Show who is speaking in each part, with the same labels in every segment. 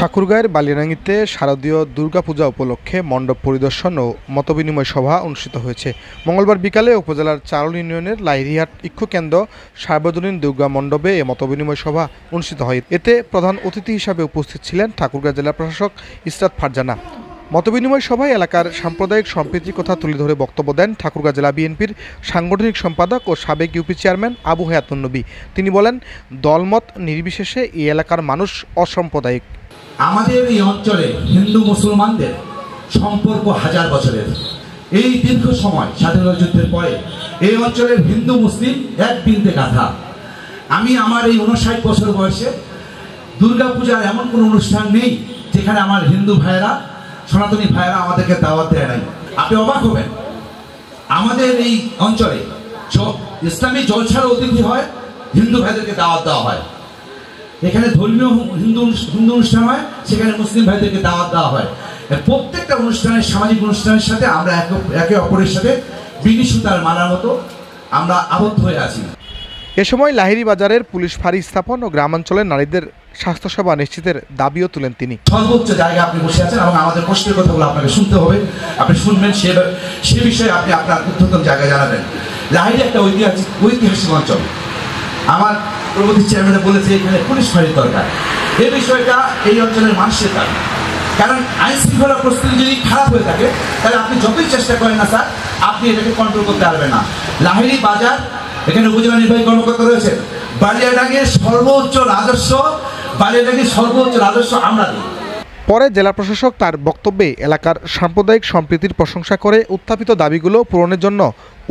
Speaker 1: ঠাকুরগাঁয়ের বালিয়াডাঙ্গিতে শারদীয় দুর্গাপূজা উপলক্ষে মণ্ডপ পরিদর্শন ও মতবিনিময় সভা অনুষ্ঠিত হয়েছে। মঙ্গলবার বিকালে উপজেলার চারল ইউনিয়নের লাহিড়িহাট ইক্ষুকেন্দ্র সার্বজনীন দুর্গা মণ্ডপে এ মতবিনিময় সভা অনুষ্ঠিত হয়। এতে প্রধান অতিথি হিসাবে উপস্থিত ছিলেন ঠাকুরগাঁ জেলা প্রশাসক ইসরাত ফারজানা। মতবিনিময় সভায় এলাকার সাম্প্রদায়িক সম্প্রীতির কথা তুলে ধরে বক্তব্য দেন ঠাকুরগাঁ জেলা বিএনপির সাংগঠনিক সম্পাদক ও সাবেক ইউপি চেয়ারম্যান আবু হায়াতুন নবী। তিনি বলেন, দলমত নির্বিশেষে এই এলাকার মানুষ অসাম্প্রদায়িক।
Speaker 2: আমাদের এই অঞ্চলে হিন্দু মুসলমানদের সম্পর্ক হাজার বছরের। এই দীর্ঘ সময় স্বাধীনতা যুদ্ধের পরে এই অঞ্চলের হিন্দু মুসলিম এক বিন্দে গাঁথা। আমি আমার এই 59 বছর বয়সে দুর্গাপূজার এমন কোনো অনুষ্ঠান নেই যেখানে আমার হিন্দু ভাইয়েরা সনাতনী ভাইয়েরা আমাদেরকে দাওয়াত দেয় নাই। আপনি অবাক হবেন, আমাদের এই অঞ্চলে ইসলামী জলসার অতিথি হয়, হিন্দু ভাইদেরকে দাওয়াত দেওয়া হয়। এখানে ধর্মীয় হিন্দু অনুষ্ঠান হয়, সেখানে মুসলিম ভাইদেরকে দাওয়াত দেওয়া হয়। প্রত্যেকটা অনুষ্ঠানের সামাজিক অনুষ্ঠানের সাথে আমরা একে অপরের সাথে বিনি সুতার মানার মতো আমরা আবদ্ধ হয়ে আছি।
Speaker 1: এ সময় লাহিড়ী বাজারের পুলিশ ফাঁড়ি স্থাপন ও গ্রামাঞ্চলের নারীদের স্বাস্থ্যসেবা নিশ্চিতের দাবিও তুলেন তিনি।
Speaker 2: সর্বোচ্চ জায়গায় আপনি বসে আছেন এবং আমাদের কষ্টের কথাগুলো আপনাকে শুনতে হবে, আপনি শুনবেন, সে বিষয়ে আপনি আপনার উদ্ধতম জায়গায় জানাবেন। লাহিড়ী একটা ঐতিহাসিক অঞ্চল। আমার প্রগতি চেয়ারম্যান বলেছে এখানে পুলিশ ফাঁড়ির দরকার। এই বিষয়টা এই অঞ্চলের মানুষের দাবি। কারণ আইন শৃঙ্খলা পরিস্থিতি যদি খারাপ হয়ে থাকে তাহলে আপনি যতই চেষ্টা করেন না স্যার, আপনি এটাকে কন্ট্রোল করতে পারবেন না। লাহিড়ী বাজার, এখানে উপজেলা নির্বাহী কর্মকর্তা রয়েছেন। বালিয়াডাঙ্গির সর্বোচ্চ রাজস্ব আমরা দিই।
Speaker 1: পরে জেলা প্রশাসক তার বক্তব্যে এলাকার সাম্প্রদায়িক সম্প্রীতির প্রশংসা করে উত্থাপিত দাবিগুলো পূরণের জন্য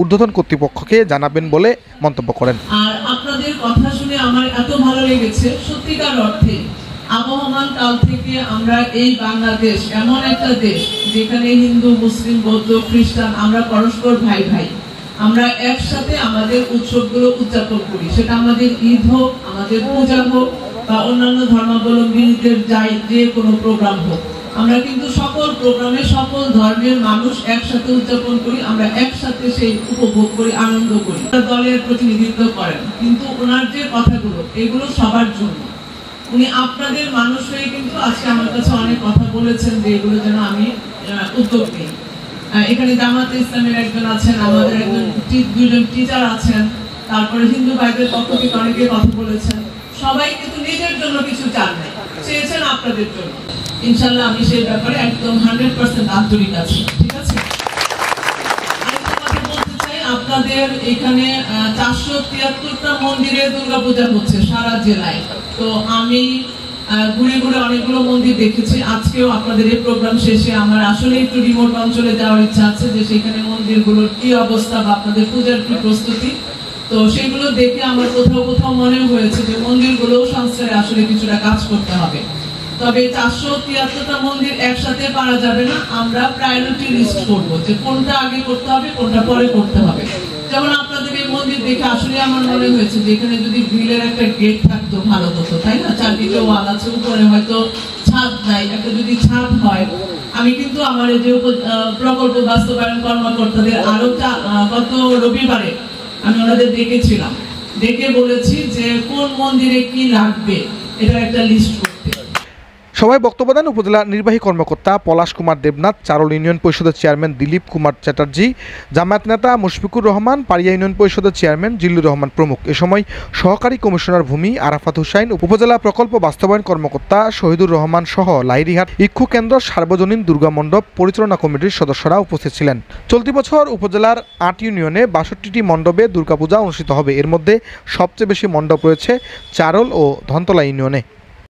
Speaker 1: ঊর্ধ্বতন কর্তৃপক্ষকে জানাবেন বলে মন্তব্য করেন।
Speaker 3: আর আপনাদের কথা শুনে আমার এত ভালো লেগেছে, সত্যিকার অর্থে আবহমান কাল থেকে আমরা এই বাংলাদেশ এমন একটা দেশ যেখানে হিন্দু মুসলিম বৌদ্ধ খ্রিস্টান আমরা পরস্পর ভাই ভাই, আমরা একসাথে আমাদের উৎসবগুলো উদযাপন করি। সেটা আমাদের ঈদ হোক, আমাদের পূজা হোক বা অন্যান্য ধর্মাবলম্বীদের যে কোনো প্রোগ্রাম হোক, আমরা কিন্তু সকল প্রোগ্রামে সকল ধর্মের মানুষ একসাথে উদযাপন করি, আমরা একসাথে সেই উপভোগ করি, আনন্দ করি। দলের প্রতিনিধিত্ব করেন, কিন্তু ওনার যে কথাগুলো এগুলো সবার জন্য। উনি আপনাদের মানুষ হয়ে কিন্তু আজকে আমার কাছে অনেক কথা বলেছেন যে এগুলো যেন আমি উদ্যোগ নিই। এখানে জামাতে ইসলামের একজন আছেন, আমাদের দুজন টিচার আছেন, তারপরে হিন্দু ভাইদের পক্ষ থেকে অনেকে কথা বলেছেন। সবাই কিন্তু নিজের জন্য কিছু চান নাই, চেয়েছেন আপনাদের জন্য। ইনশাল্লাহ আমি সেই ব্যাপারে একদম 100% আন্তরিক আছি। ঠিক আছে, আরেকটা কথা বলতে চাই, আপনাদের এখানে 473টা মন্দিরে দুর্গাপূজা হচ্ছে সারা জেলায়। তো আমি ঘুরে ঘুরে অনেকগুলো মন্দির দেখেছি। আজকেও আপনাদের এই প্রোগ্রাম শেষে আমার আসলে একটু রিমোট অঞ্চলে যাওয়ার ইচ্ছা আছে, যে সেখানে মন্দিরগুলোর কি অবস্থা বা আপনাদের পূজার কি প্রস্তুতি। তো সেগুলো দেখে আমার কোথাও কোথাও মনে হয়েছে যে মন্দিরগুলো সংস্কারে আসলে কিছুটা কাজ করতে হবে। তবে 473টা মন্দির একসাথে পারা যাবে না, আমরা প্রায়োরিটি লিস্ট করবো যে কোনটা আগে করতে হবে কোনটা পরে করতে হবে। যেমন আপনাদের এই মন্দির দেখে আসলে আমার মনে হয়েছে যে এখানে যদি গ্রিলের একটা গেট থাকতো ভালো হতো, তাই না? চারদিকে ওয়াল আছে, উপরে হয়তো ছাদ নাই, একটা যদি ছাদ হয়। আমি কিন্তু আমার এই যে প্রকল্প বাস্তবায়ন কর্মকর্তাদের আরো গত রবিবারে আমি ওনাদের ডেকেছিলাম, ডেকে বলেছি যে কোন মন্দিরে কি লাগবে এটা একটা লিস্ট করতে।
Speaker 1: সবাই বক্তব্য দেন উপজেলা নির্বাহী কর্মকর্তা পলাশ কুমার দেবনাথ, চারল ইউনিয়ন পরিষদের চেয়ারম্যান দিলীপ কুমার চ্যাটার্জি, জামায়াত নেতা মুশফিকুর রহমান, পাড়িয়া ইউনিয়ন পরিষদের চেয়ারম্যান জিল্লুর রহমান প্রমুখ। এ সময় সহকারী কমিশনার ভূমি আরাফাত হুসাইন, উপজেলা প্রকল্প বাস্তবায়ন কর্মকর্তা শহীদুর রহমান সহ লাহিড়িহাট ইক্ষু কেন্দ্র সার্বজনীন দুর্গা মণ্ডপ পরিচালনা কমিটির সদস্যরা উপস্থিত ছিলেন। চলতি বছর উপজেলার 8 ইউনিয়নে 62টি মণ্ডপে দুর্গাপূজা অনুষ্ঠিত হবে। এর মধ্যে সবচেয়ে বেশি মণ্ডপ রয়েছে চারল ও ধনতলা ইউনিয়নে।